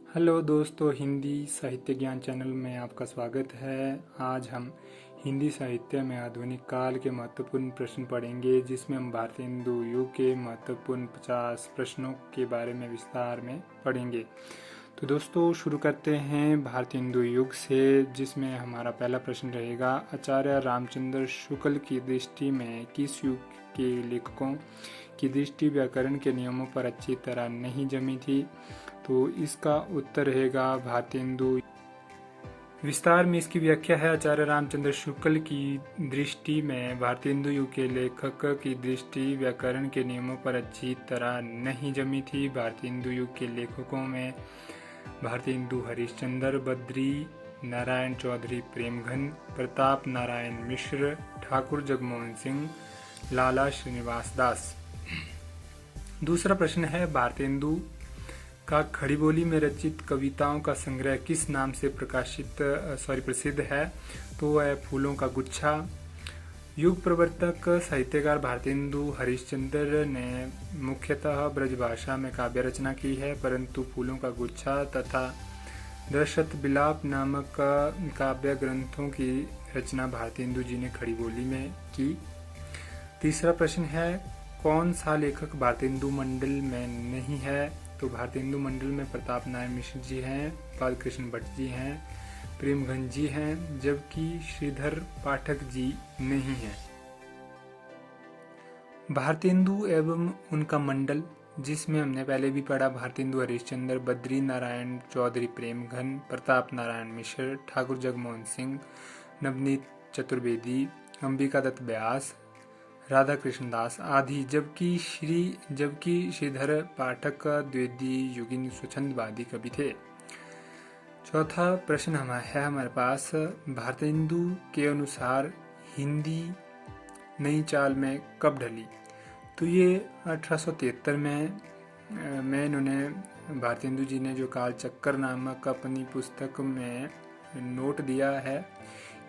Hello दोस्तों, हिंदी साहित्य ज्ञान चैनल में आपका स्वागत है। आज हम हिंदी साहित्य में आधुनिक काल के महत्वपूर्ण प्रश्न पढ़ेंगे, जिसमें हम भारतेंदु युग के महत्वपूर्ण 50 प्रश्नों के बारे में विस्तार में पढ़ेंगे। तो दोस्तों शुरू करते हैं भारतेंदु युग से, जिसमें हमारा पहला प्रश्न रहेगा, आचार्य रामचंद्र शुक्ल की दृष्टि में किस युग के लेखकों की दृष्टि व्याकरण के नियमों पर अच्छी तरह नहीं जमी थी? तो इसका उत्तर रहेगा भारतेंदु। विस्तार में इसकी व्याख्या है, आचार्य रामचंद्र शुक्ल की दृष्टि में भारतेंदु युग के लेखक की दृष्टि व्याकरण के नियमों पर अच्छी तरह नहीं जमी थी। भारतेंदु युग के लेखकों में भारतेंदु हरिश्चंद्र, बद्री नारायण चौधरी प्रेमघन, प्रताप नारायण मिश्र, ठाकुर जगमोहन सिंह, लाला श्रीनिवास दास। दूसरा प्रश्न है, भारतेंदु का खड़ी बोली में रचित कविताओं का संग्रह किस नाम से प्रसिद्ध है? तो वह फूलों का गुच्छा। युग प्रवर्तक साहित्यकार भारतेंदु हरिश्चंद्र ने मुख्यतः ब्रजभाषा में काव्य रचना की है, परंतु फूलों का गुच्छा तथा दशरथ बिलाप नामक काव्य ग्रंथों की रचना भारतेंदु जी ने खड़ी बोली में की। तीसरा प्रश्न है, कौन सा लेखक भारतेंदु मंडल में नहीं है? तो भारतेंदु मंडल में प्रताप नारायण मिश्र जी हैं, बालकृष्ण भट्ट जी हैं, प्रेमघन जी हैं, जबकि श्रीधर पाठक जी नहीं हैं। भारतेंदु एवं उनका मंडल, जिसमें हमने पहले भी पढ़ा, भारतेंदु हरिश्चंद्र, बद्री नारायण चौधरी प्रेमघन, प्रताप नारायण मिश्र, ठाकुर जगमोहन सिंह, नवनीत चतुर्वेदी, अंबिका दत्त व्यास, राधा कृष्ण दास आदि, जबकि श्रीधर पाठक द्विवेदी युगीन स्वच्छंदवादी कवि थे। चौथा प्रश्न है हमारे पास, भारतेंदु के अनुसार हिंदी नई चाल में कब ढली? तो ये 1873 में इन्होंने भारतेंदु जी ने जो काल चक्कर नामक अपनी पुस्तक में नोट दिया है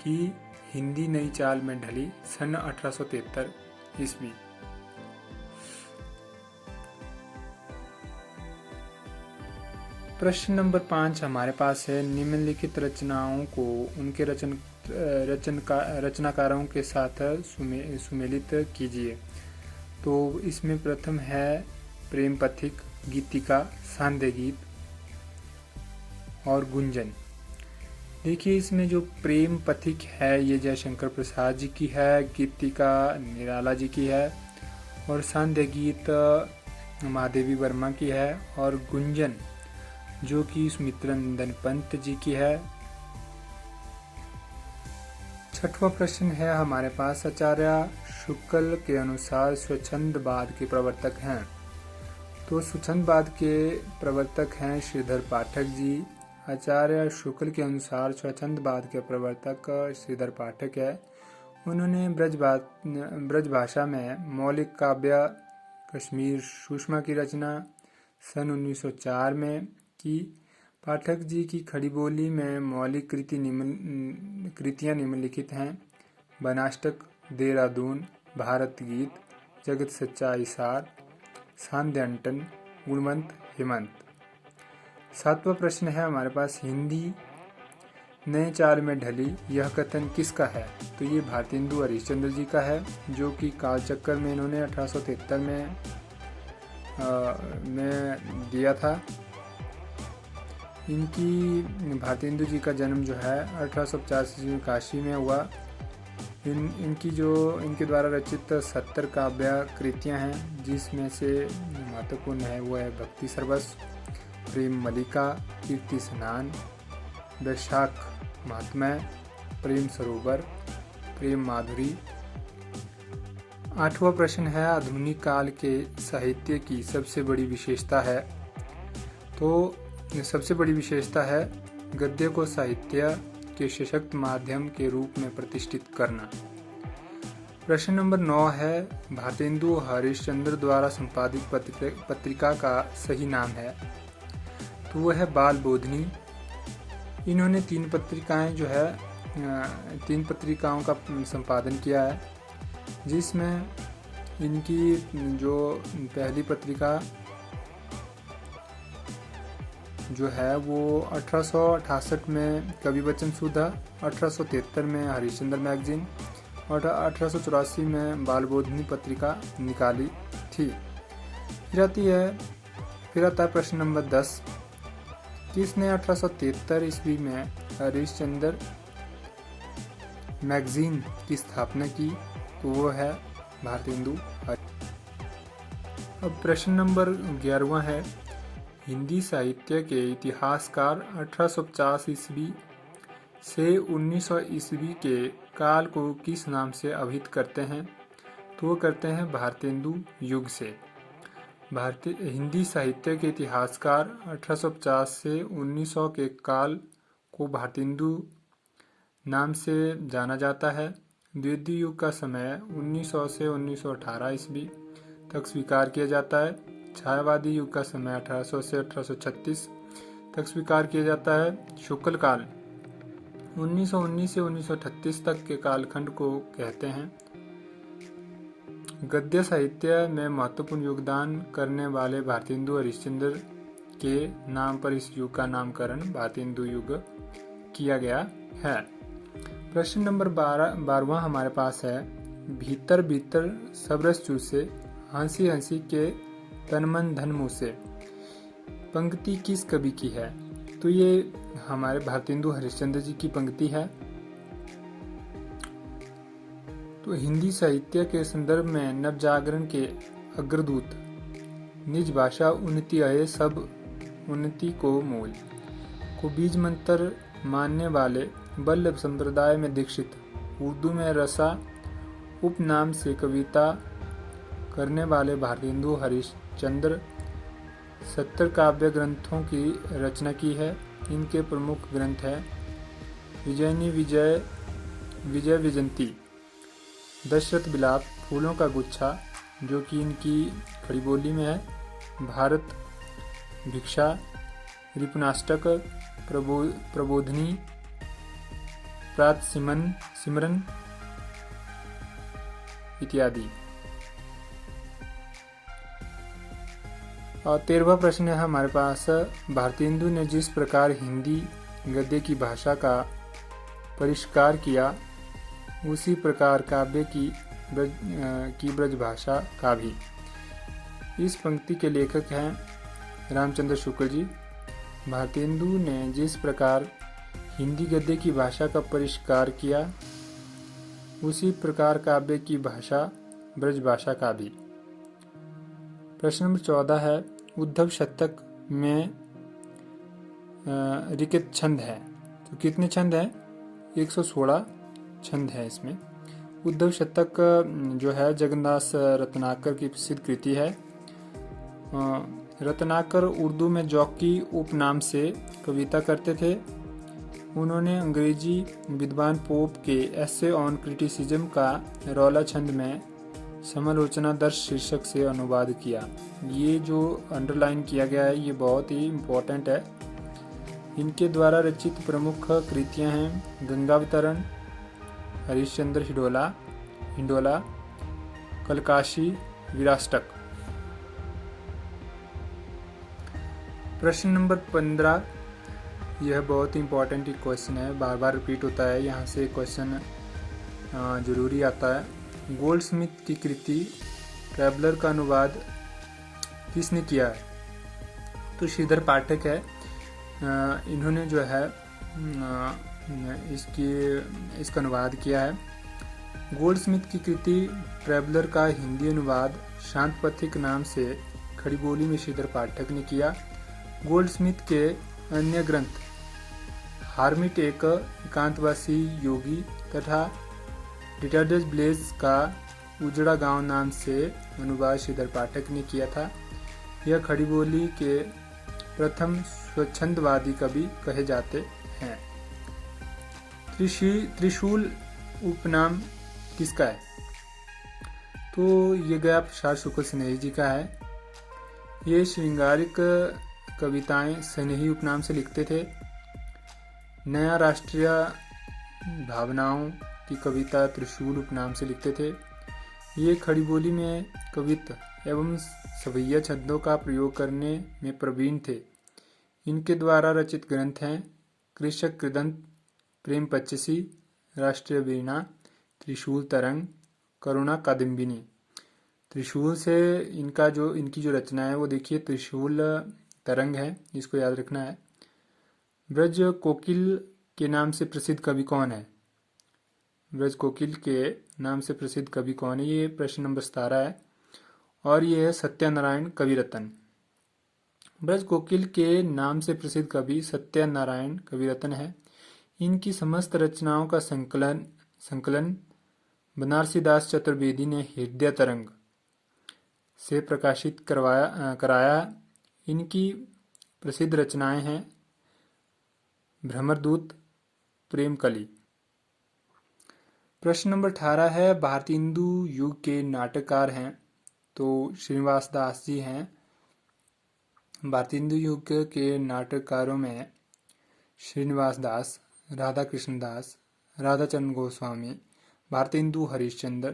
कि हिंदी नई चाल में ढली सन 1873 ईस्वी। प्रश्न नंबर 5 हमारे पास है, निम्नलिखित रचनाओं को उनके रचनाकारों के साथ सुमेलित कीजिए। तो इसमें प्रथम है प्रेम पथिक, गीतिका, सांध्य गीत और गुंजन। देखिए, इसमें जो प्रेम पथिक है ये जयशंकर प्रसाद जी की है, गीतिका निराला जी की है और सांध्य गीत महादेवी वर्मा की है और गुंजन जो कि सुमित्रा नंदन पंत जी की है। छठवां प्रश्न है हमारे पास, आचार्य शुक्ल के अनुसार स्वच्छंदवाद के प्रवर्तक हैं? तो स्वच्छंदवाद के प्रवर्तक हैं श्रीधर पाठक जी। आचार्य शुक्ल के अनुसार स्वच्छंदवाद के प्रवर्तक श्रीधर पाठक है। उन्होंने ब्रजभाषा में मौलिक काव्य कश्मीर सुषमा की रचना सन 1904 में की। पाठक जी की खड़ी बोली में मौलिक कृतियां निम्नलिखित हैं: बनाष्टक, देहरादून, भारत गीत, जगत सच्चाई सार, सांध्य अंटन, गुणवंत, हेमंत। सातवां प्रश्न है हमारे पास, हिंदी नए चाल में ढली यह कथन किसका है? तो ये भारतेंदु हरिश्चंद्र जी का है, जो कि कालचक्कर में इन्होंने 1873 में दिया था। भारतेंदु जी का जन्म जो है 1885 में काशी में हुआ। इनके द्वारा रचित 70 काव्य कृतियां हैं, जिसमें से महत्वपूर्ण है वो है भक्ति सर्वस्व, प्रेम मलिका, कीर्ति स्नान, वैशाख महात्म्य, प्रेम सरोवर, प्रेम माधुरी। आठवां प्रश्न है, आधुनिक काल के साहित्य की सबसे बड़ी विशेषता है? तो सबसे बड़ी विशेषता है गद्य को साहित्य के सशक्त माध्यम के रूप में प्रतिष्ठित करना। प्रश्न नंबर 9 है, भारतेंदु हरिश्चंद्र द्वारा संपादित पत्रिका का सही नाम है? तो वह है बाल बोधनी। इन्होंने 3 पत्रिकाओं का संपादन किया है, जिसमें इनकी जो पहली पत्रिका जो है वो 1868 में कवि वचन सुधा, 1873 में हरिश्चंद्र मैगजीन और 1884 में बालबोधिनी पत्रिका निकाली थी। फिर आता है प्रश्न नंबर 10। किसने 1873 ईस्वी में हरिश्चंद्र मैगजीन की स्थापना की? तो वो है भारतेंदु। अब प्रश्न नंबर 11वां है, हिंदी साहित्य के इतिहासकार 1850 ईस्वी से 1900 ईस्वी के काल को किस नाम से अभिहित करते हैं? तो वो करते हैं भारतेंदु युग से। हिंदी साहित्य के इतिहासकार 1850 से 1900 के काल को भारतेंदु नाम से जाना जाता है। द्वितीय युग का समय 1900 से 1918 ईस्वी तक स्वीकार किया जाता है। छायावादी युग का समय 1800 से 1836 तक स्वीकार किया जाता है। शुक्ल काल 1919 से 1938 तक के कालखंड को कहते हैं। गद्य साहित्य में महत्वपूर्ण योगदान करने वाले भारतेंदु हरिश्चंद्र के नाम पर इस युग का नामकरण भारतेंदु युग किया गया है। प्रश्न नंबर 12वां हमारे पास है, भीतर भीतर सब रस चूसे, हंसी हंसी के तन मन धन मुँह से। पंक्ति किस कवि की है? तो ये हमारे भारतेंदु हरिश्चंद्र जी की पंक्ति है। तो हिंदी साहित्य के संदर्भ में नवजागरण के अग्रदूत, निज भाषा उन्नति आए सब उन्नति को मूल को बीज मंत्र मानने वाले, वल्लभ संप्रदाय में दीक्षित, उर्दू में रसा उपनाम से कविता करने वाले भारतेंदु हरिश्चंद्र 70 काव्य ग्रंथों की रचना की है। इनके प्रमुख ग्रंथ हैं विजयनी विजय, विजय विजंती, दशरथ विलाप, फूलों का गुच्छा जो कि इनकी खड़ी बोली में है, भारत भिक्षा, रिपुनाष्टक, प्रबोधिनी, प्रात सिमरन इत्यादि। और 13वां प्रश्न है हमारे पास, भारतेंदु ने जिस प्रकार हिंदी गद्य की भाषा का परिष्कार किया, उसी प्रकार काव्य की ब्रज भाषा का भी। इस पंक्ति के लेखक हैं रामचंद्र शुक्ल जी। भारतेंदु ने जिस प्रकार हिंदी गद्य की भाषा का परिष्कार किया, उसी प्रकार काव्य की भाषा ब्रज भाषा का भी। प्रश्न नंबर 14 है, उद्धव शतक में रिक्त छंद है। तो कितने छंद हैं? 116 छंद है इसमें। उद्धव शतक जो है जगन्नाथ रत्नाकर की प्रसिद्ध कृति है। रत्नाकर उर्दू में जॉकी उपनाम से कविता करते थे। उन्होंने अंग्रेजी विद्वान पोप के एसे ऑन क्रिटिसिज्म का रौला छंद में समालोचना दर्श शीर्षक से अनुवाद किया। ये जो अंडरलाइन किया गया है ये बहुत ही इम्पोर्टेंट है। इनके द्वारा रचित प्रमुख कृतियां हैं गंगावतरण, हरिश्चंद्र हिंडोला, कलकाशी, विराष्टक। प्रश्न नंबर 15, यह बहुत ही इम्पोर्टेंट क्वेश्चन है, बार बार रिपीट होता है, यहाँ से क्वेश्चन जरूरी आता है। गोल्डस्मिथ की कृति ट्रैवलर का अनुवाद किसने किया है? तो श्रीधर पाठक है। इन्होंने जो है इसका अनुवाद किया है। गोल्डस्मिथ की कृति ट्रैवलर का हिंदी अनुवाद शांत पथिक नाम से खड़ी बोली में श्रीधर पाठक ने किया। गोल्डस्मिथ के अन्य ग्रंथ हार्मिट एक एकांतवासी योगी तथा डिटर्जेंट ब्लेज का उजड़ा गांव नाम से अनुवाद श्रीधर पाठक ने किया था। यह खड़ी बोली के प्रथम स्वच्छंदवादी कवि कहे जाते हैं। त्रिशूल उपनाम किसका है? तो ये गया प्रसाद शुक्ल स्नेही जी का है। ये श्रृंगारिक कविताएं स्नेही उपनाम से लिखते थे। नया राष्ट्रीय भावनाओं की कविता त्रिशूल उपनाम से लिखते थे। ये खड़ी बोली में कवित्व एवं सवैया छंदों का प्रयोग करने में प्रवीण थे। इनके द्वारा रचित ग्रंथ हैं कृषक कृदंत, प्रेम पच्चसी, राष्ट्रीय वीणा, त्रिशूल तरंग, करुणा कादम्बिनी। त्रिशूल से इनकी जो रचना है वो देखिए त्रिशूल तरंग है, इसको याद रखना है। ब्रज कोकिल के नाम से प्रसिद्ध कवि कौन है? ब्रज कोकिल के नाम से प्रसिद्ध कवि कौन है? ये प्रश्न नंबर 17 है और ये है सत्यनारायण कविरत्न। ब्रज कोकिल के नाम से प्रसिद्ध कवि सत्यनारायण कविरत्न है। इनकी समस्त रचनाओं का संकलन बनारसीदास चतुर्वेदी ने हृदय तरंग से प्रकाशित कराया। इनकी प्रसिद्ध रचनाएं हैं भ्रमरदूत, प्रेमकली। प्रश्न नंबर 18 है भारतेंदु युग के नाटककार हैं तो श्रीनिवास दास जी हैं। भारतेंदु युग के नाटककारों में श्रीनिवास दास, राधा कृष्ण दास, राधाचंद्र गोस्वामी, भारतेंदु हरिश्चंद्र,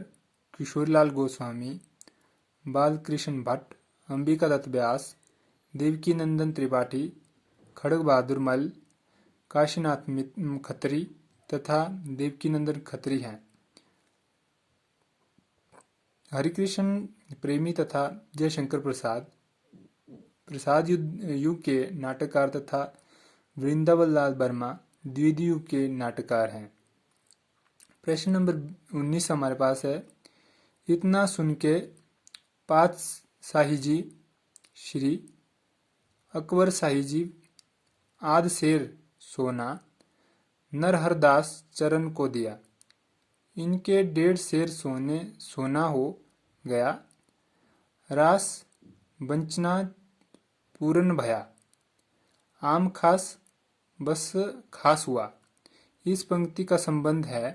किशोरीलाल गोस्वामी, बालकृष्ण भट्ट, अंबिका दत्त व्यास, देवकी नंदन त्रिपाठी, खड़ग बहादुर मल, काशीनाथ खत्री तथा देवकी नंदन खत्री हैं। हरिकृष्ण प्रेमी तथा जयशंकर प्रसाद युग के नाटककार तथा वृंदावन लाल वर्मा द्वितीय युग के नाटककार हैं। प्रश्न नंबर 19 हमारे पास है इतना सुन के पात शाही जी श्री अकबर शाही जी आद शेर सोना नरहरदास चरण को दिया। इनके 1.5 शेर सोना हो गया। रास बंचना पूरन भया। आम खास बस खास हुआ। इस पंक्ति का संबंध है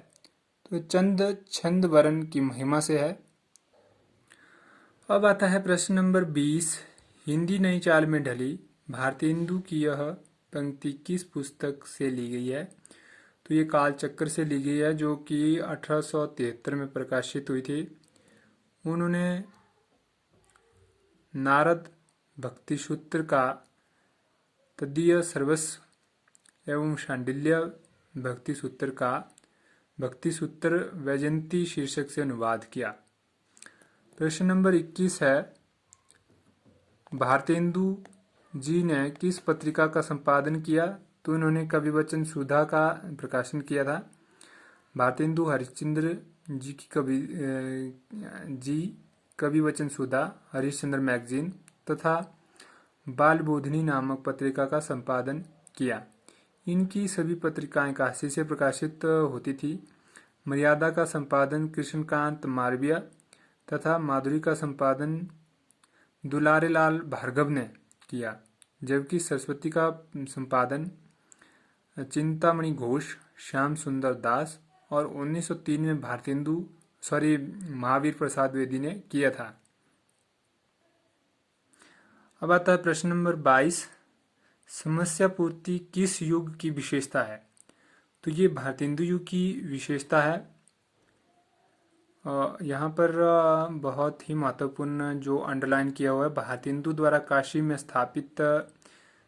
तो चंद छंद वर्ण की महिमा से है। अब आता है प्रश्न नंबर 20। हिंदी नई चाल में ढली भारतेंदु की यह पंक्ति किस पुस्तक से ली गई है? तो ये कालचक्र से ली गई है जो कि 1873 में प्रकाशित हुई थी। उन्होंने नारद भक्ति सूत्र का तदीय सर्वस्व एवं शांडिल्य भक्ति सूत्र का भक्ति सूत्र वैजयंती शीर्षक से अनुवाद किया। प्रश्न नंबर 21 है भारतेंदु जी ने किस पत्रिका का संपादन किया? तो उन्होंने कविवचन सुधा का प्रकाशन किया था। भारतेंदु हरिश्चंद्र जी की कविवचन सुधा, हरिश्चंद्र मैगजीन तथा बालबोधिनी नामक पत्रिका का संपादन किया। इनकी सभी पत्रिकाएं काशी से प्रकाशित होती थी। मर्यादा का संपादन कृष्णकांत मारविया तथा माधुरी का संपादन दुलारेलाल भार्गव ने किया, जबकि सरस्वती का संपादन चिंतामणि घोष, श्याम सुंदर दास और 1903 में महावीर प्रसाद द्विवेदी ने किया था। अब आता है प्रश्न नंबर 22। समस्या पूर्ति किस युग की विशेषता है? तो ये भारतेंदु युग की विशेषता है। यहाँ पर बहुत ही महत्वपूर्ण जो अंडरलाइन किया हुआ है, भारतेंदु द्वारा काशी में स्थापित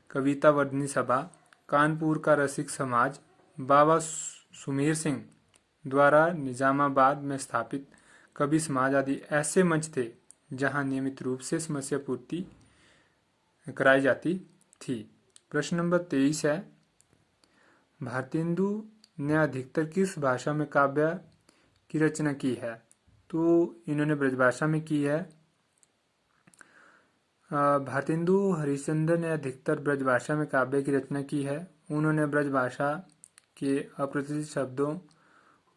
कविता वर्धनी सभा, कानपुर का रसिक समाज, बाबा सुमेर सिंह द्वारा निजामाबाद में स्थापित कवि समाज आदि ऐसे मंच थे जहाँ नियमित रूप से समस्या पूर्ति कराई जाती थी। प्रश्न नंबर 23 है भारतेंदु ने अधिकतर किस भाषा में काव्य की रचना की है? तो इन्होंने ब्रजभाषा में की है। भारतेंदु हरिश्चंद्र ने अधिकतर ब्रजभाषा में काव्य की रचना की है। उन्होंने ब्रजभाषा के अप्रचलित शब्दों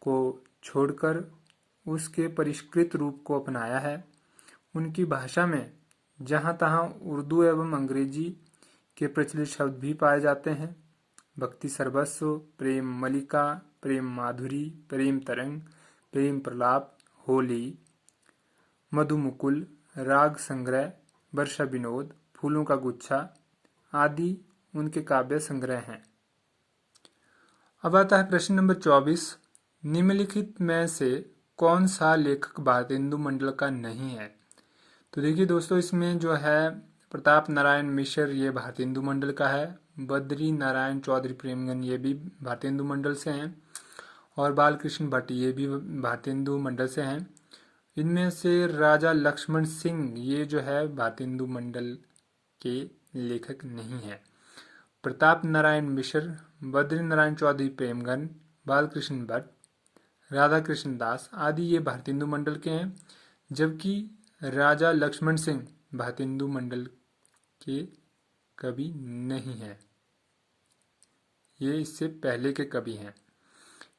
को छोड़कर उसके परिष्कृत रूप को अपनाया है। उनकी भाषा में जहाँ तहाँ उर्दू एवं अंग्रेजी के प्रचलित शब्द भी पाए जाते हैं। भक्ति सर्वस्व, प्रेम मलिका, प्रेम माधुरी, प्रेम तरंग, प्रेम प्रलाप, होली, मधुमुकुल, राग संग्रह, वर्षा विनोद, फूलों का गुच्छा आदि उनके काव्य संग्रह हैं। अब आता है प्रश्न नंबर 24। निम्नलिखित में से कौन सा लेखक भारतेंदु मंडल का नहीं है? तो देखिए दोस्तों, इसमें जो है प्रताप नारायण मिश्र ये भारतीय हिंदू मंडल का है। बद्री नारायण चौधरी प्रेमगन ये भी भारतीय हिंदू मंडल से हैं। और बालकृष्ण भट्ट ये भी भारतीय हिंदू मंडल से हैं। इनमें से राजा लक्ष्मण सिंह ये जो है भारतीय हिंदू मंडल के लेखक नहीं है। प्रताप नारायण मिश्र, बद्री नारायण चौधरी प्रेमगन, बालकृष्ण भट्ट, राधा कृष्ण दास आदि ये भारतीय हिंदू मंडल के हैं, जबकि राजा लक्ष्मण सिंह भारतीय हिंदू मंडल के कवि नहीं है, ये इससे पहले के कवि हैं।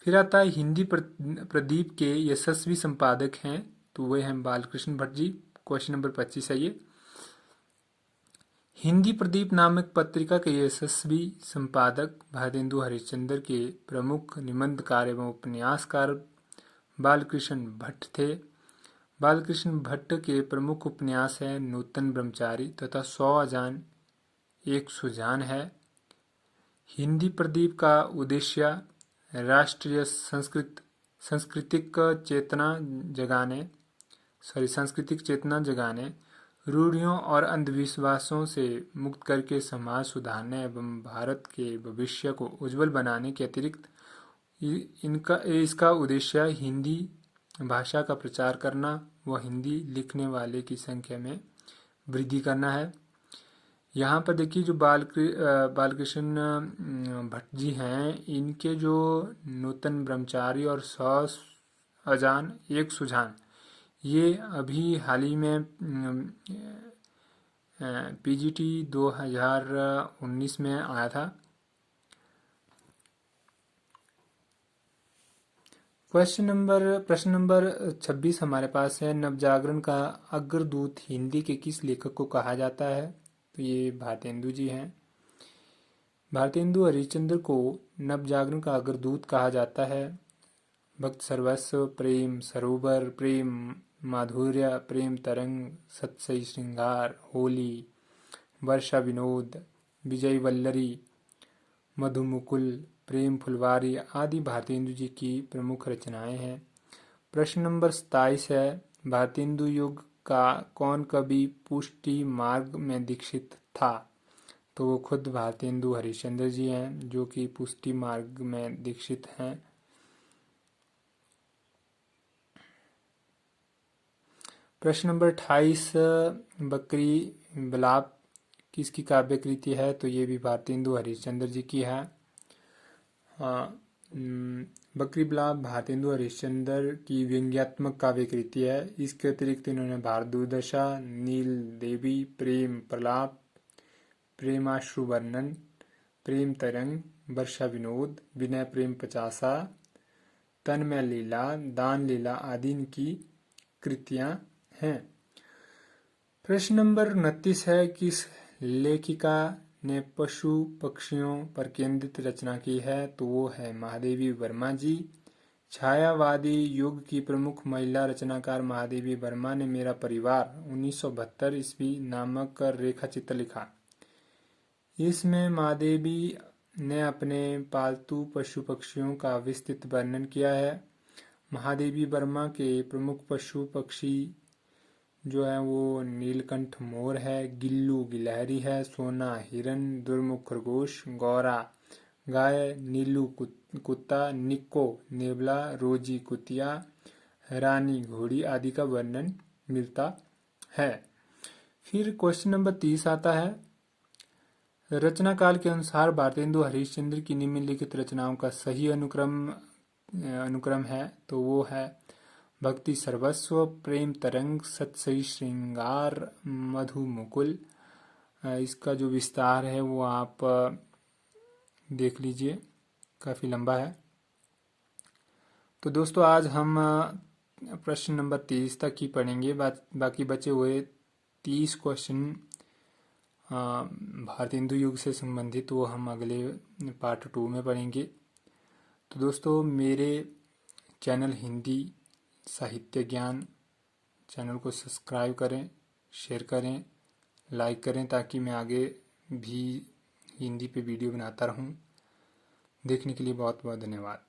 फिर आता है हिंदी प्रदीप के यशस्वी संपादक हैं, तो वे हैं बालकृष्ण भट्ट जी। क्वेश्चन नंबर 25 है ये। हिंदी प्रदीप नामक पत्रिका के यशस्वी संपादक भारतेंदु हरिश्चंद्र के प्रमुख निबंधकार एवं उपन्यासकार बालकृष्ण भट्ट थे। बालकृष्ण भट्ट के प्रमुख उपन्यास हैं नूतन ब्रह्मचारी तथा 100 अजान एक सुजान है। हिंदी प्रदीप का उद्देश्य राष्ट्रीय सांस्कृतिक चेतना जगाने, रूढ़ियों और अंधविश्वासों से मुक्त करके समाज सुधारने एवं भारत के भविष्य को उज्जवल बनाने के अतिरिक्त इसका उद्देश्य हिंदी भाषा का प्रचार करना व हिंदी लिखने वाले की संख्या में वृद्धि करना है। यहाँ पर देखिए जो बालकृष्ण भट्ट जी हैं, इनके जो नूतन ब्रह्मचारी और 100 अजान एक सुजान ये अभी हाल ही में पीजीटी 2019 में आया था। प्रश्न नंबर 26 हमारे पास है, नवजागरण का अग्रदूत हिंदी के किस लेखक को कहा जाता है? तो ये भारतेंदु जी हैं। भारतेंदु हरिश्चंद्र को नवजागरण का अग्रदूत कहा जाता है। भक्त सर्वस्व, प्रेम सरोवर, प्रेम माधुर्य, प्रेम तरंग, सत्सई श्रृंगार, होली, वर्षा विनोद, विजय वल्लरी, मधुमुकुल, प्रेम फुलवारी आदि भारतेंदु जी की प्रमुख रचनाएं हैं। प्रश्न नंबर 27 है, भारतेंदु युग का कौन कवि पुष्टि मार्ग में दीक्षित था? तो वो खुद भारतेंदु हरिश्चंद्र जी हैं, जो कि पुष्टि मार्ग में दीक्षित हैं। प्रश्न नंबर 28, बकरी बिलाप किसकी काव्य कृति है? तो ये भी भारतेंदु हरिश्चंद्र जी की है। बकरी बिलाप भारतेंदु हरिश्चंद्र की व्यंग्यात्मक काव्य कृति है। इसके अतिरिक्त इन्होंने भारत दुर्दशा, नील देवी, प्रेम प्रलाप, प्रेमाश्रु वर्णन, प्रेम तरंग, वर्षा विनोद, विनय प्रेम पचासा, तन्मय लीला, दान लीला आदि इनकी कृतियां हैं। प्रश्न नंबर 29 है, किस लेखिका ने पशु पक्षियों पर केंद्रित रचना की है? तो वो है महादेवी वर्मा जी। छायावादी युग की प्रमुख महिला रचनाकार महादेवी वर्मा ने मेरा परिवार 1972 ईस्वी नामक रेखा चित्र लिखा। इसमें महादेवी ने अपने पालतू पशु पक्षियों का विस्तृत वर्णन किया है। महादेवी वर्मा के प्रमुख पशु पक्षी जो है वो नीलकंठ मोर है, गिल्लू गिलहरी है, सोना हिरन, दुर्मुख खरगोश, गौरा गाय, नीलू कुत्ता, निक्को नेवला, रोजी कुतिया, रानी घोड़ी आदि का वर्णन मिलता है। फिर क्वेश्चन नंबर 30 आता है, रचना काल के अनुसार भारतेंदु हरिश्चंद्र की निम्नलिखित रचनाओं का सही अनुक्रम है। तो वो है भक्ति सर्वस्व, प्रेम तरंग, सत्सई श्रृंगार, मधुमुकुल। इसका जो विस्तार है वो आप देख लीजिए, काफ़ी लंबा है। तो दोस्तों आज हम प्रश्न नंबर 30 तक ही पढ़ेंगे। बाकी बचे हुए 30 क्वेश्चन भारतेंदु युग से संबंधित वो हम अगले पार्ट 2 में पढ़ेंगे। तो दोस्तों मेरे चैनल हिंदी साहित्य ज्ञान चैनल को सब्सक्राइब करें, शेयर करें, लाइक करें, ताकि मैं आगे भी हिंदी पे वीडियो बनाता रहूं। देखने के लिए बहुत बहुत धन्यवाद।